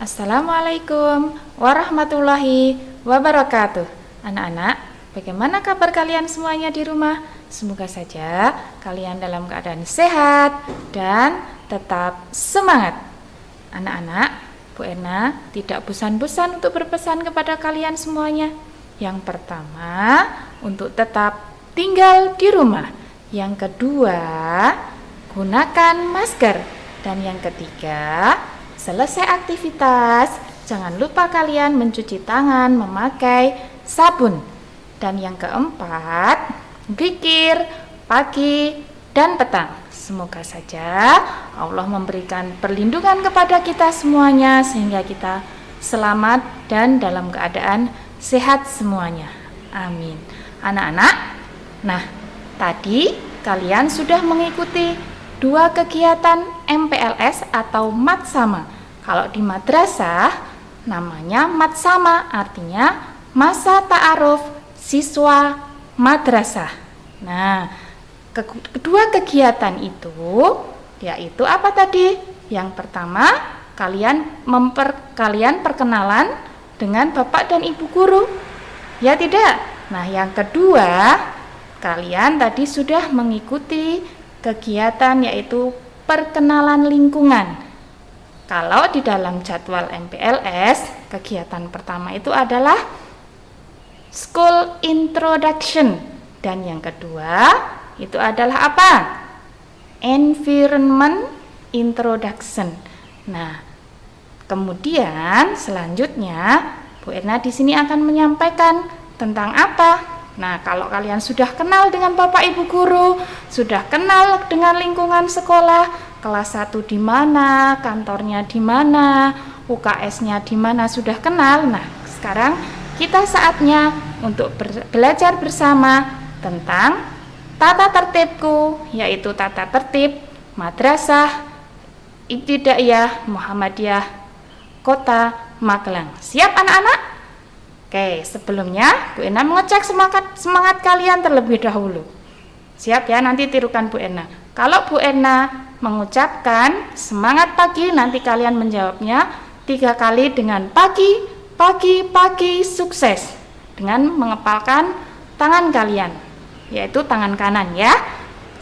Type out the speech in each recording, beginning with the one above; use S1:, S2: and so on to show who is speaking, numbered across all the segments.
S1: Assalamualaikum warahmatullahi wabarakatuh. Anak-anak, bagaimana kabar kalian semuanya di rumah? Semoga saja kalian dalam keadaan sehat dan tetap semangat. Anak-anak, Bu Erna tidak bosan-bosan untuk berpesan kepada kalian semuanya. Yang pertama, untuk tetap tinggal di rumah. Yang kedua, gunakan masker. Dan yang ketiga, selesai aktivitas, jangan lupa kalian mencuci tangan memakai sabun. Dan yang keempat, zikir pagi dan petang. Semoga saja Allah memberikan perlindungan kepada kita semuanya sehingga kita selamat dan dalam keadaan sehat semuanya. Amin. Anak-anak, nah tadi kalian sudah mengikuti 2 kegiatan MPLS atau Matsama. Kalau di madrasah namanya Matsama, artinya masa ta'aruf siswa madrasah. Nah, kedua kegiatan itu yaitu apa tadi? Yang pertama, kalian perkenalan dengan Bapak dan Ibu guru. Ya tidak? Nah, yang kedua, kalian tadi sudah mengikuti kegiatan yaitu perkenalan lingkungan. Kalau di dalam jadwal MPLS, kegiatan pertama itu adalah School Introduction, dan yang kedua itu adalah apa? Environment Introduction. Nah, kemudian selanjutnya Bu Erna di sini akan menyampaikan tentang apa? Nah, kalau kalian sudah kenal dengan Bapak Ibu guru, sudah kenal dengan lingkungan sekolah, kelas 1 di mana, kantornya di mana, UKS-nya di mana, sudah kenal. Nah, sekarang kita saatnya untuk belajar bersama tentang tata tertibku, yaitu tata tertib Madrasah Ibtidaiyah Muhammadiyah Kota Magelang. Siap anak-anak? Oke, sebelumnya Bu Ena mengecek semangat kalian terlebih dahulu. Siap ya, nanti tirukan Bu Ena. Kalau Bu Ena mengucapkan semangat pagi, nanti kalian menjawabnya 3 kali dengan pagi, pagi, pagi, sukses. Dengan mengepalkan tangan kalian, yaitu tangan kanan ya.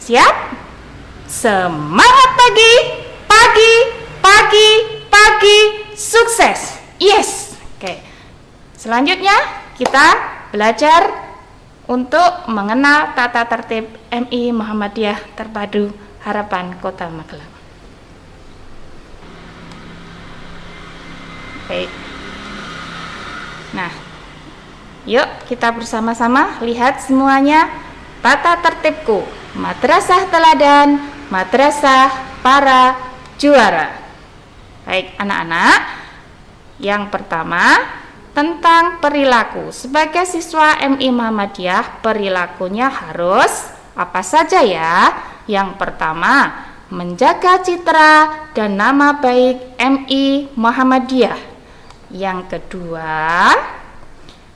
S1: Siap? Semangat pagi, pagi, pagi, pagi, sukses. Yes. Oke. Selanjutnya kita belajar untuk mengenal tata tertib MI Muhammadiyah Terpadu Harapan Kota Magelang. Baik. Nah, yuk kita bersama-sama lihat semuanya tata tertibku, madrasah teladan, madrasah para juara. Baik anak-anak, yang pertama tentang perilaku. Sebagai siswa MI Muhammadiyah, perilakunya harus apa saja ya? Yang pertama, menjaga citra dan nama baik MI Muhammadiyah. Yang kedua,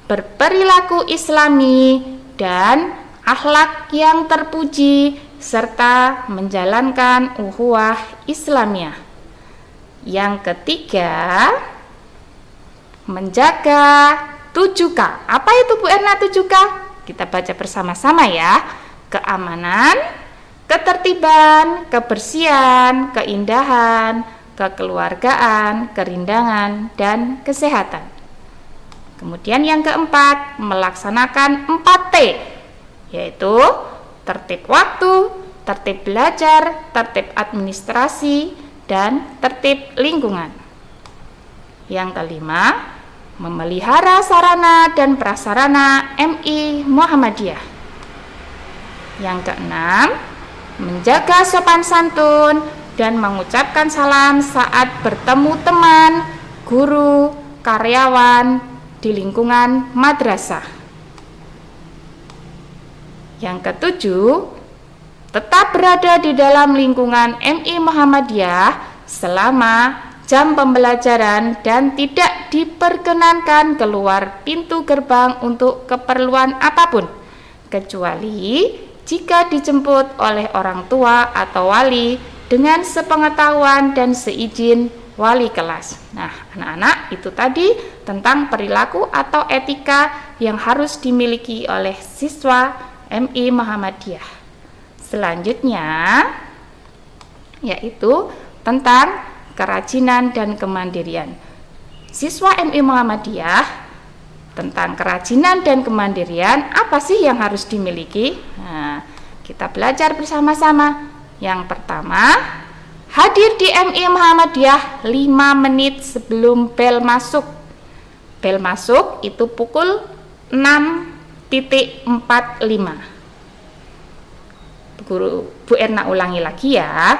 S1: berperilaku islami dan akhlak yang terpuji serta menjalankan ukhuwah Islamiyah. Yang ketiga, menjaga 7K. Apa itu Bu Erna 7K? Kita baca bersama-sama ya. Keamanan, ketertiban, kebersihan, keindahan, kekeluargaan, kerindangan, dan kesehatan. Kemudian yang keempat, melaksanakan 4T, yaitu tertib waktu, tertib belajar, tertib administrasi, dan tertib lingkungan. Yang kelima, memelihara sarana dan prasarana MI Muhammadiyah. Yang keenam, menjaga sopan santun dan mengucapkan salam saat bertemu teman, guru, karyawan di lingkungan madrasah. Yang ketujuh, tetap berada di dalam lingkungan MI Muhammadiyah selama jam pembelajaran dan tidak diperkenankan keluar pintu gerbang untuk keperluan apapun, kecuali jika dijemput oleh orang tua atau wali dengan sepengetahuan dan seizin wali kelas. Nah, anak-anak, itu tadi tentang perilaku atau etika yang harus dimiliki oleh siswa MI Muhammadiyah. Selanjutnya yaitu tentang kerajinan dan kemandirian. Siswa MI Muhammadiyah, tentang kerajinan dan kemandirian, apa sih yang harus dimiliki? Nah, kita belajar bersama-sama. Yang pertama, hadir di MI Muhammadiyah 5 menit sebelum bel masuk. Bel masuk itu pukul 6.45. Bu Erna ulangi lagi ya.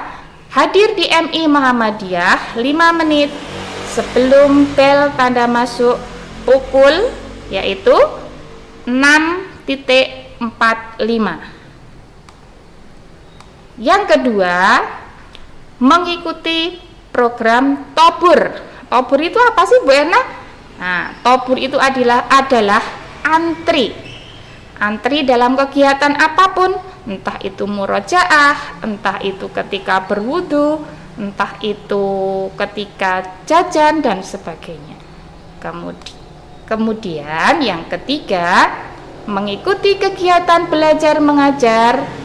S1: Hadir di MI Muhammadiyah 5 menit sebelum bel tanda masuk pukul, yaitu 6.45. Yang kedua, mengikuti program Tobur. Tobur itu apa sih, Bu Erna? Nah, Tobur itu adalah antri dalam kegiatan apapun, entah itu murojaah, entah itu ketika berwudu, entah itu ketika jajan dan sebagainya. Kemudian yang ketiga, mengikuti kegiatan belajar mengajar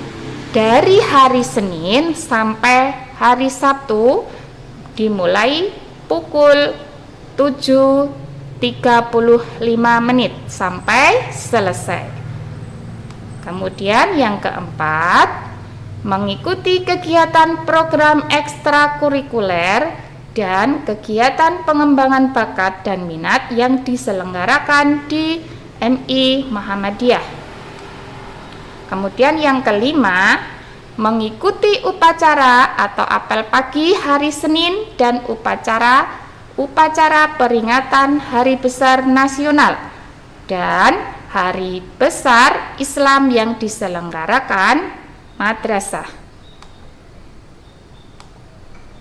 S1: dari hari Senin sampai hari Sabtu dimulai pukul 7.35 menit sampai selesai. Kemudian yang keempat, mengikuti kegiatan program ekstrakurikuler dan kegiatan pengembangan bakat dan minat yang diselenggarakan di MI Muhammadiyah. Kemudian yang kelima, mengikuti upacara atau apel pagi hari Senin dan upacara peringatan Hari Besar Nasional dan Hari Besar Islam yang diselenggarakan madrasah.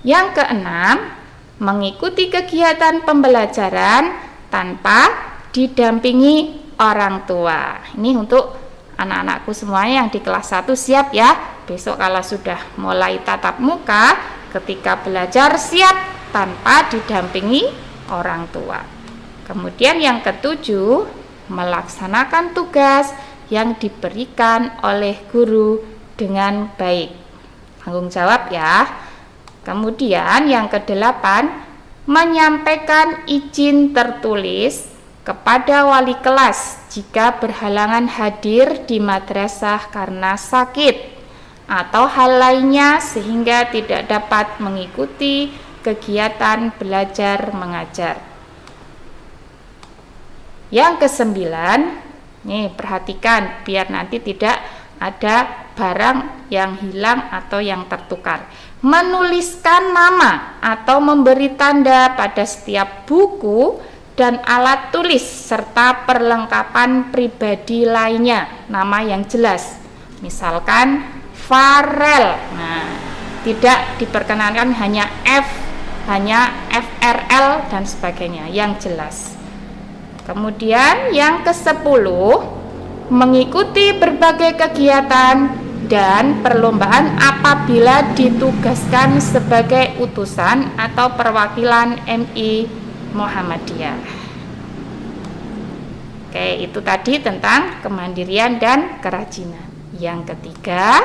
S1: Yang keenam, mengikuti kegiatan pembelajaran tanpa didampingi orang tua. Ini untuk anak-anakku semuanya yang di kelas 1 siap ya. Besok kalau sudah mulai tatap muka, ketika belajar siap tanpa didampingi orang tua. Kemudian yang ketujuh, melaksanakan tugas yang diberikan oleh guru dengan baik. Tanggung jawab ya. Kemudian yang kedelapan, menyampaikan izin tertulis kepada wali kelas jika berhalangan hadir di madrasah karena sakit atau hal lainnya sehingga tidak dapat mengikuti kegiatan belajar mengajar. Yang kesembilan, nih perhatikan biar nanti tidak ada barang yang hilang atau yang tertukar. Menuliskan nama atau memberi tanda pada setiap buku dan alat tulis serta perlengkapan pribadi lainnya, nama yang jelas. Misalkan Farel. Nah, tidak diperkenankan hanya FRL dan sebagainya, yang jelas. Kemudian yang ke-10, mengikuti berbagai kegiatan dan perlombaan apabila ditugaskan sebagai utusan atau perwakilan MI Muhammadiyah. Oke, itu tadi tentang kemandirian dan kerajinan. Yang ketiga,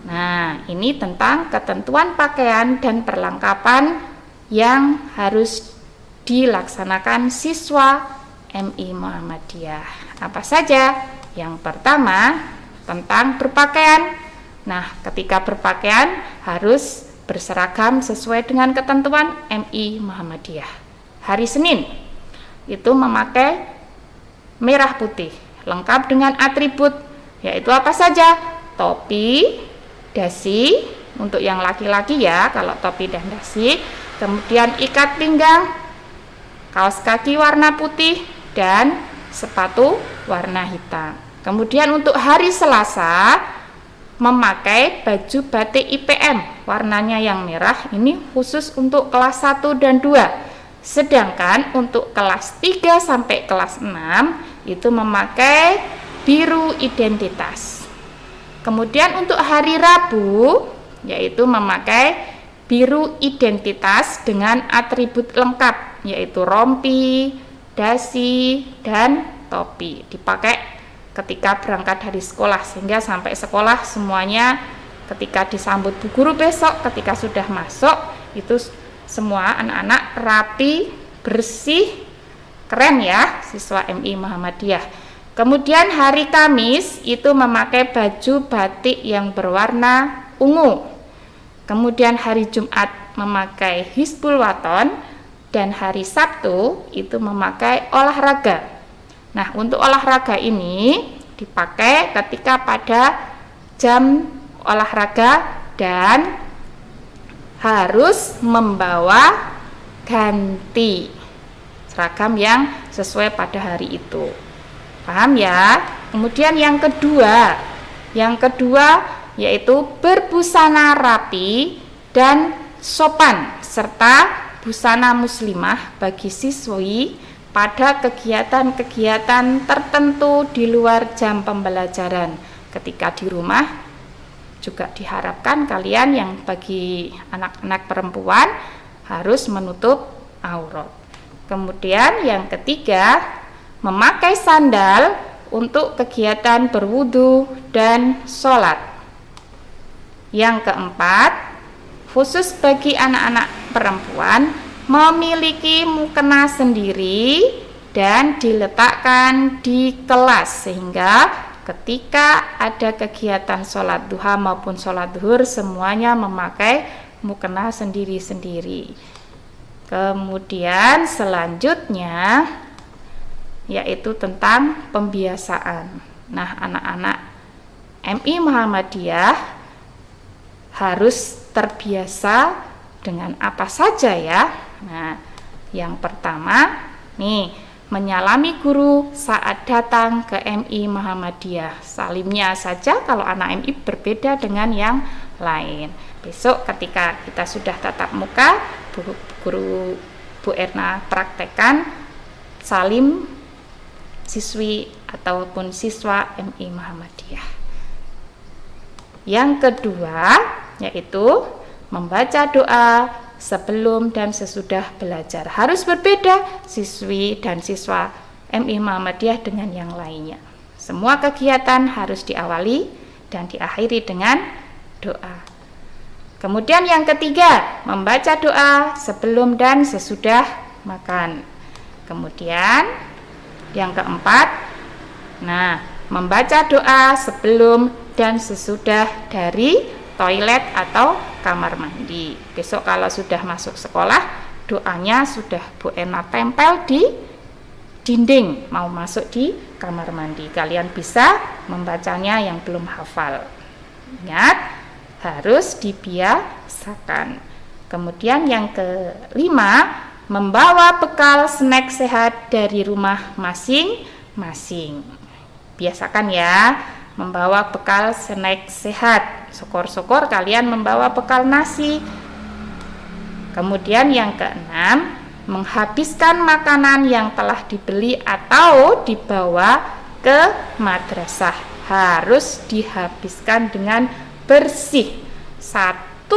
S1: nah ini tentang ketentuan pakaian dan perlengkapan yang harus dilaksanakan siswa MI Muhammadiyah. Apa saja? Yang pertama, tentang berpakaian. Nah, ketika berpakaian harus berseragam sesuai dengan ketentuan MI Muhammadiyah. Hari Senin itu memakai merah putih, lengkap dengan atribut, yaitu apa saja? Topi, dasi, untuk yang laki-laki ya, kalau topi dan dasi. Kemudian ikat pinggang, kaos kaki warna putih, dan sepatu warna hitam. Kemudian untuk hari Selasa memakai baju batik IPM warnanya yang merah, ini khusus untuk kelas 1 dan 2. Sedangkan untuk kelas 3 sampai kelas 6 itu memakai biru identitas. Kemudian untuk hari Rabu yaitu memakai biru identitas dengan atribut lengkap, yaitu rompi, dasi, dan topi. Dipakai ketika berangkat dari sekolah, sehingga sampai sekolah semuanya ketika disambut Bu Guru besok, ketika sudah masuk, itu semua anak-anak rapi, bersih, keren ya siswa MI Muhammadiyah. Kemudian hari Kamis itu memakai baju batik yang berwarna ungu. Kemudian hari Jumat memakai Hizbul Waton, dan hari Sabtu itu memakai olahraga. Nah, untuk olahraga ini dipakai ketika pada jam olahraga dan harus membawa ganti seragam yang sesuai pada hari itu. Paham ya? Kemudian yang kedua yaitu berbusana rapi dan sopan serta busana muslimah bagi siswi pada kegiatan-kegiatan tertentu di luar jam pembelajaran. Ketika di rumah juga diharapkan kalian yang bagi anak-anak perempuan harus menutup aurat. Kemudian yang ketiga, memakai sandal untuk kegiatan berwudu dan sholat. Yang keempat, khusus bagi anak-anak perempuan memiliki mukena sendiri dan diletakkan di kelas, sehingga ketika ada kegiatan sholat duha maupun sholat duhur semuanya memakai mukena sendiri-sendiri. Kemudian selanjutnya yaitu tentang pembiasaan. Nah, anak-anak MI Muhammadiyah harus terbiasa dengan apa saja ya. Nah, yang pertama nih, menyalami guru saat datang ke MI Muhammadiyah. Salimnya saja kalau anak MI berbeda dengan yang lain. Besok ketika kita sudah tatap muka, guru Bu Erna praktekkan salim siswi ataupun siswa MI Muhammadiyah. Yang kedua yaitu membaca doa sebelum dan sesudah belajar. Harus berbeda siswi dan siswa MI Muhammadiyah dengan yang lainnya. Semua kegiatan harus diawali dan diakhiri dengan doa. Kemudian yang ketiga, membaca doa sebelum dan sesudah makan. Kemudian yang keempat, membaca doa sebelum dan sesudah dari toilet atau kamar mandi. Besok kalau sudah masuk sekolah, doanya sudah Bu Erna tempel di dinding mau masuk di kamar mandi. Kalian bisa membacanya yang belum hafal. Ingat, harus dibiasakan. Kemudian yang kelima, membawa bekal snack sehat dari rumah masing-masing. Biasakan ya, membawa bekal snack sehat. Syukur-syukur kalian membawa bekal nasi. Kemudian yang keenam, menghabiskan makanan yang telah dibeli atau dibawa ke madrasah. Harus dihabiskan dengan bersih. 1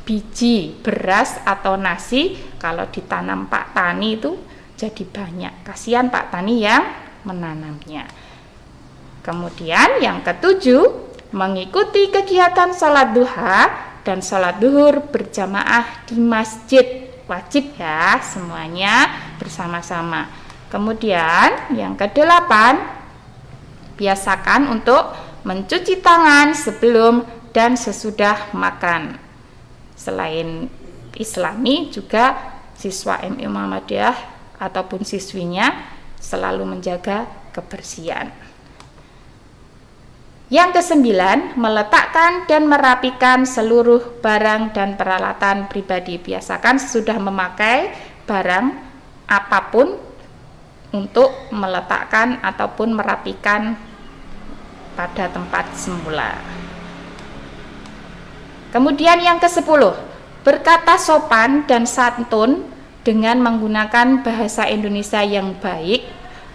S1: biji beras atau nasi kalau ditanam Pak Tani itu jadi banyak. Kasihan Pak Tani yang menanamnya. Kemudian yang ketujuh, mengikuti kegiatan sholat duha dan sholat duhur berjamaah di masjid. Wajib ya, semuanya bersama-sama. Kemudian yang kedelapan, biasakan untuk mencuci tangan sebelum dan sesudah makan. Selain Islami, juga siswa MI Muhammadiyah ataupun siswinya selalu menjaga kebersihan. Yang kesembilan, meletakkan dan merapikan seluruh barang dan peralatan pribadi. Biasakan sudah memakai barang apapun untuk meletakkan ataupun merapikan pada tempat semula. Kemudian yang ke-10, berkata sopan dan santun dengan menggunakan bahasa Indonesia yang baik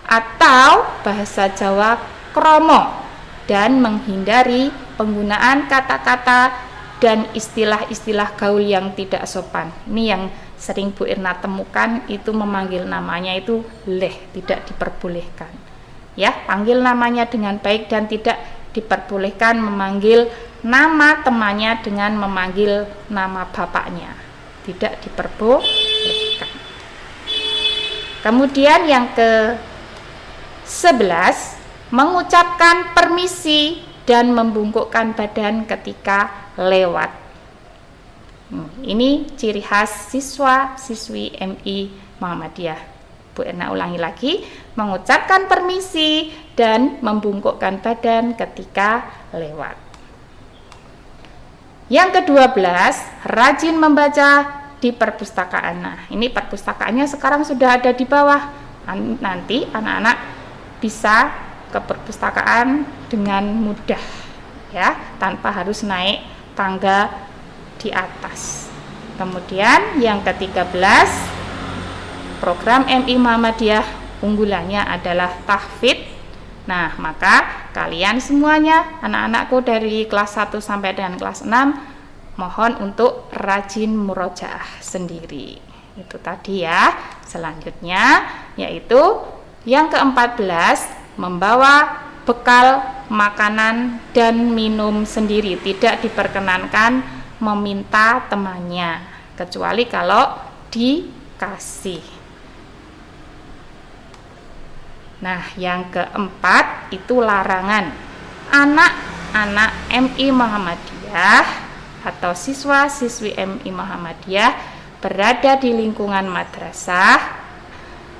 S1: atau bahasa Jawa kromo, dan menghindari penggunaan kata-kata dan istilah-istilah gaul yang tidak sopan. Ini yang sering Bu Irna temukan, itu memanggil namanya itu leh, tidak diperbolehkan. Ya, panggil namanya dengan baik dan tidak diperbolehkan memanggil nama temannya dengan memanggil nama bapaknya. Tidak diperbolehkan. Kemudian yang ke-11, mengucapkan permisi dan membungkukkan badan ketika lewat. Ini ciri khas siswa-siswi MI Muhammadiyah. Bu Erna ulangi lagi, mengucapkan permisi dan membungkukkan badan ketika lewat. Yang ke-12, rajin membaca di perpustakaan. Nah, ini perpustakaannya sekarang sudah ada di bawah. Nanti anak-anak bisa ke perpustakaan dengan mudah, ya, tanpa harus naik tangga di atas. Kemudian yang ke-13, program MI Muhammadiyah unggulannya adalah tahfidz. Nah, maka kalian semuanya, anak-anakku dari kelas 1 sampai dengan kelas 6, mohon untuk rajin murojaah sendiri. Itu tadi ya. Selanjutnya yaitu yang ke-14, membawa bekal makanan dan minum sendiri. Tidak diperkenankan meminta temannya, kecuali kalau dikasih. Nah, yang keempat itu larangan anak-anak MI Muhammadiyah atau siswa-siswi MI Muhammadiyah berada di lingkungan madrasah.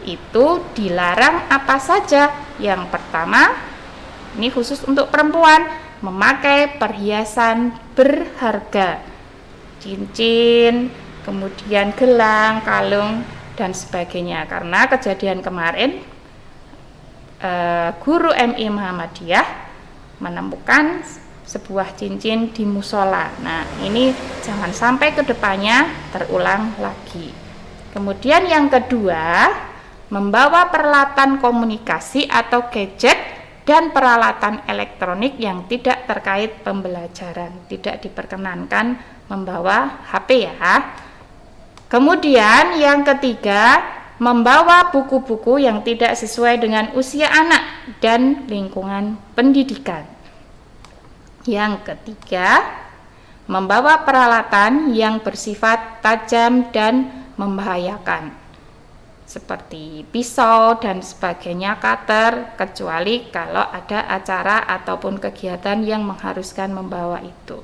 S1: Itu dilarang apa saja? Yang pertama, ini khusus untuk perempuan, memakai perhiasan berharga, cincin, kemudian gelang, kalung, dan sebagainya. Karena kejadian kemarin guru MI Muhammadiyah menemukan sebuah cincin di musola. Nah, ini jangan sampai kedepannya terulang lagi. Kemudian yang kedua, membawa peralatan komunikasi atau gadget dan peralatan elektronik yang tidak terkait pembelajaran. Tidak diperkenankan membawa HP ya. Kemudian yang ketiga, membawa buku-buku yang tidak sesuai dengan usia anak dan lingkungan pendidikan. Yang ketiga, membawa peralatan yang bersifat tajam dan membahayakan, seperti pisau dan sebagainya, cutter, kecuali kalau ada acara ataupun kegiatan yang mengharuskan membawa itu.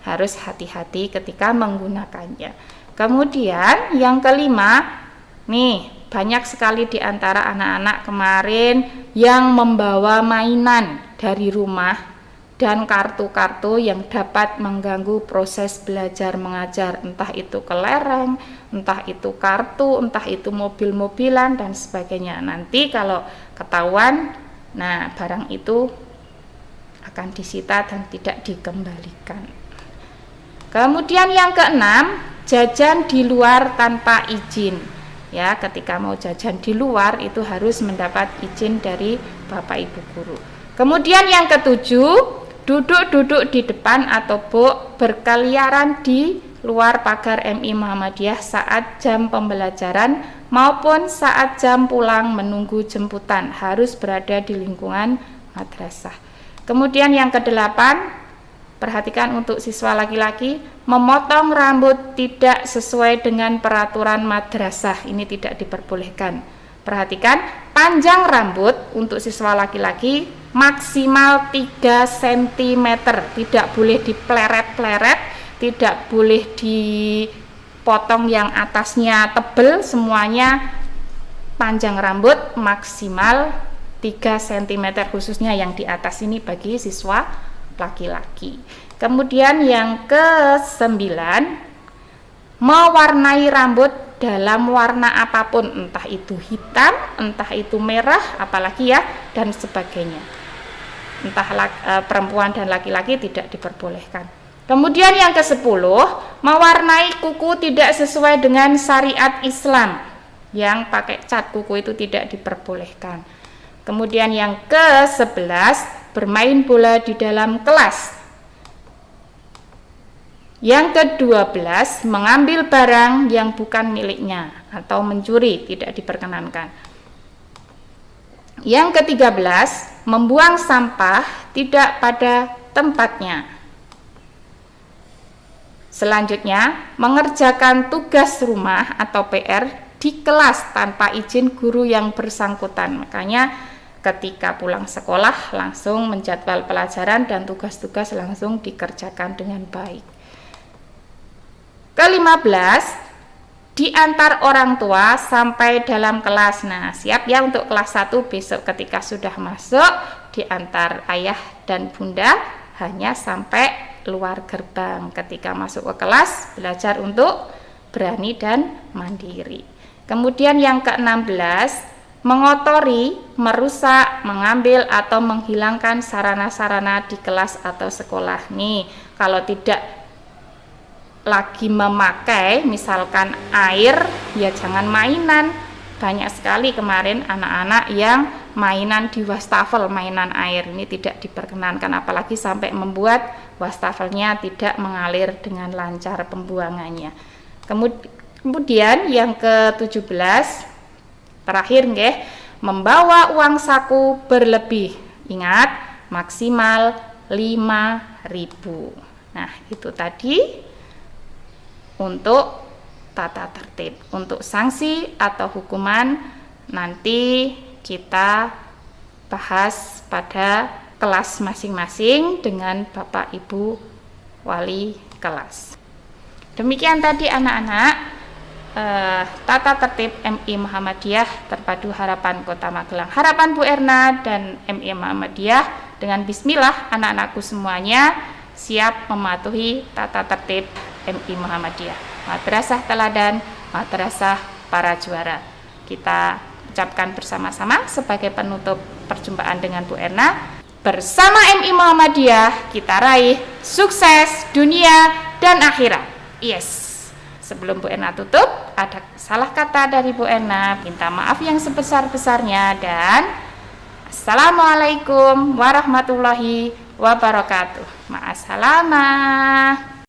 S1: Harus hati-hati ketika menggunakannya. Kemudian yang kelima, nih banyak sekali di antara anak-anak kemarin yang membawa mainan dari rumah dan kartu-kartu yang dapat mengganggu proses belajar mengajar, entah itu kelereng, entah itu kartu, entah itu mobil-mobilan dan sebagainya. Nanti kalau ketahuan, nah barang itu akan disita dan tidak dikembalikan. Kemudian yang keenam, jajan di luar tanpa izin. Ya, ketika mau jajan di luar itu harus mendapat izin dari Bapak Ibu guru. Kemudian yang ketujuh, duduk-duduk di depan atau berkeliaran di luar pagar MI Muhammadiyah saat jam pembelajaran maupun saat jam pulang menunggu jemputan, harus berada di lingkungan madrasah. Kemudian yang kedelapan, perhatikan untuk siswa laki-laki, memotong rambut tidak sesuai dengan peraturan madrasah, ini tidak diperbolehkan. Perhatikan, panjang rambut untuk siswa laki-laki maksimal 3 cm, tidak boleh dipleret-pleret, tidak boleh dipotong yang atasnya tebel, semuanya panjang rambut maksimal 3 cm, khususnya yang di atas ini bagi siswa laki-laki. Kemudian yang ke-9, mewarnai rambut dalam warna apapun, entah itu hitam, entah itu merah, apalagi ya, dan sebagainya. Entah perempuan dan laki-laki tidak diperbolehkan. Kemudian yang ke-10, mewarnai kuku tidak sesuai dengan syariat Islam. Yang pakai cat kuku itu tidak diperbolehkan. Kemudian yang ke-11, bermain bola di dalam kelas. Yang ke-12, mengambil barang yang bukan miliknya atau mencuri, tidak diperkenankan. Yang ke-13, membuang sampah tidak pada tempatnya. Selanjutnya, mengerjakan tugas rumah atau PR di kelas tanpa izin guru yang bersangkutan. Makanya ketika pulang sekolah langsung menjadwal pelajaran dan tugas-tugas langsung dikerjakan dengan baik. Ke-15, diantar orang tua sampai dalam kelas. Nah, siap ya untuk kelas 1 besok ketika sudah masuk, diantar ayah dan bunda hanya sampai luar gerbang. Ketika masuk ke kelas, belajar untuk berani dan mandiri. Kemudian yang ke-16, mengotori, merusak, mengambil atau menghilangkan sarana-sarana di kelas atau sekolah. Nih, kalau tidak lagi memakai misalkan air, ya jangan mainan. Banyak sekali kemarin anak-anak yang mainan di wastafel, mainan air. Ini tidak diperkenankan, apalagi sampai membuat wastafelnya tidak mengalir dengan lancar pembuangannya. Kemudian yang ke-17, terakhir nggih, membawa uang saku berlebih. Ingat, maksimal 5.000. Nah, itu tadi untuk tata tertib. Untuk sanksi atau hukuman nanti kita bahas pada kelas masing-masing dengan Bapak Ibu wali kelas. Demikian tadi anak-anak tata tertib MI Muhammadiyah Terpadu Harapan Kota Magelang. Harapan Bu Erna dan MI Muhammadiyah dengan bismillah anak-anakku semuanya siap mematuhi tata tertib MI Muhammadiyah. Madrasah teladan, madrasah para juara. Kita ucapkan bersama-sama sebagai penutup perjumpaan dengan Bu Erna. Bersama MI Muhammadiyah kita raih sukses dunia dan akhirat. Yes. Sebelum Bu Erna tutup, ada salah kata dari Bu Erna. Minta maaf yang sebesar-besarnya dan Assalamualaikum warahmatullahi wabarakatuh. Ma'assalamah.